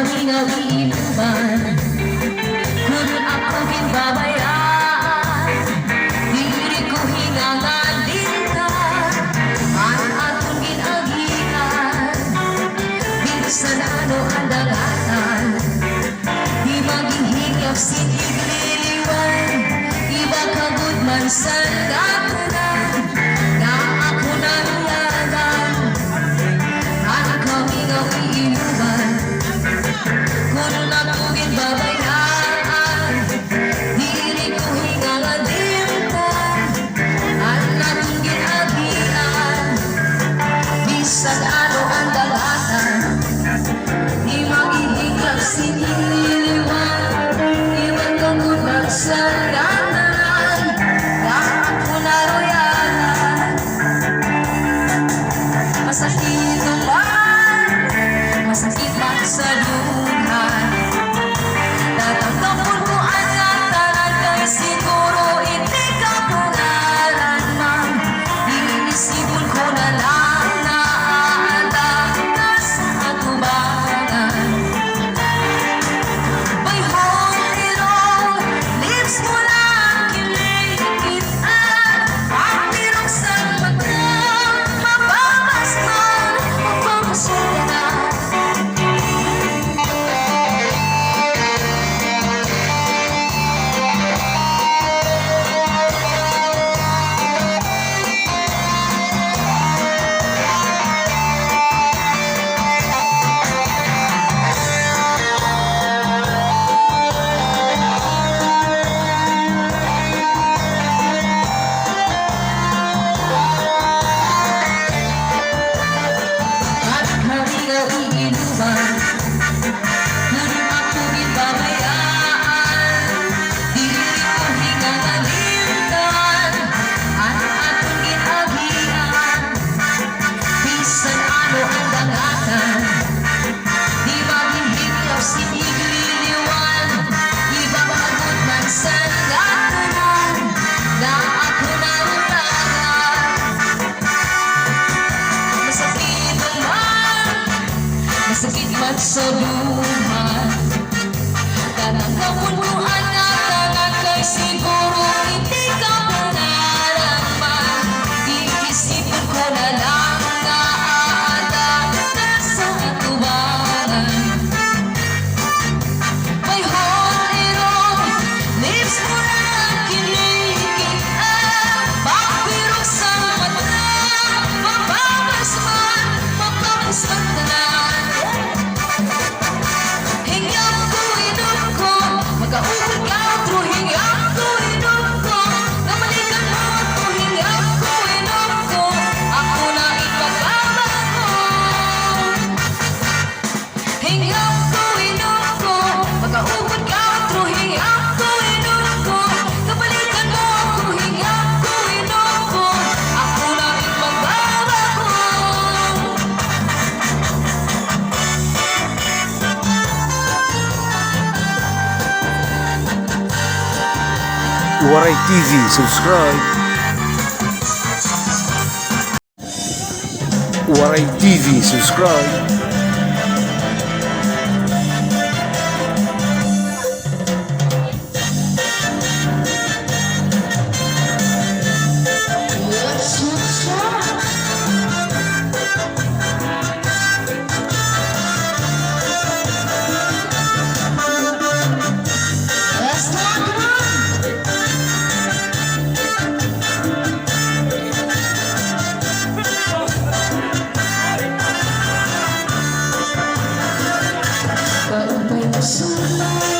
kami nga inuman, kung ako ginbabayaan, dili ko hinangan din ka, ang atong ginagian, minsan ano ang dagatan, di maghihingap sinigliliwan, iba kagud man sa dakunan, na ako nangyayag, ang kami nga inuman, kung ako ginbabayaan, dili ko hingangan din ka, ang atong ginagian, bisan ano ang dagatan, di maghihingap siniliwan, iba kagud man sa dakunan, na ako naroyanan. Masakit naman, masakit man sa luhan, tatanggapon ko ang natanan kay siguro hindi ka pangalan man, iisipon ko na lang na aatak ka sa atubangan. May hong-irong lips mo lang kilikit at pamirong sa mata, mababas man, mababasok ka na. At kami nga iinuman, kung ako ginbabayaan, dili ko hingangalintan, ang atong ginagian, bisan ano ang dangatan, di maghihingap sinigliliwan, iba pagod man sa dakunan, na ako naroyanan. Masakit naman, masakit man sa luhan, tatanggapon ko ang natanan kay siguro hindi ka pangalan man, iisipin ko na lang na aatak ka sa atubangan. May hong-irong lips mo lang kilikit at papirong sa mata, mababas man, mababas man tanan. Hinggap ko, inom ko, magkaubod ka otro, hinggap ko, inom ko, namalikan mo ako, hinggap ko, inom ko, ako na ipagbabago. Hinggap ko, inom ko, magkaubod ka otro, hinggap ko, inom ko, namalikan mo ako, hinggap ko, inom ko, ako na ipagbabago. Waray TV, subscribe. Waray TV, subscribe. Pag may masama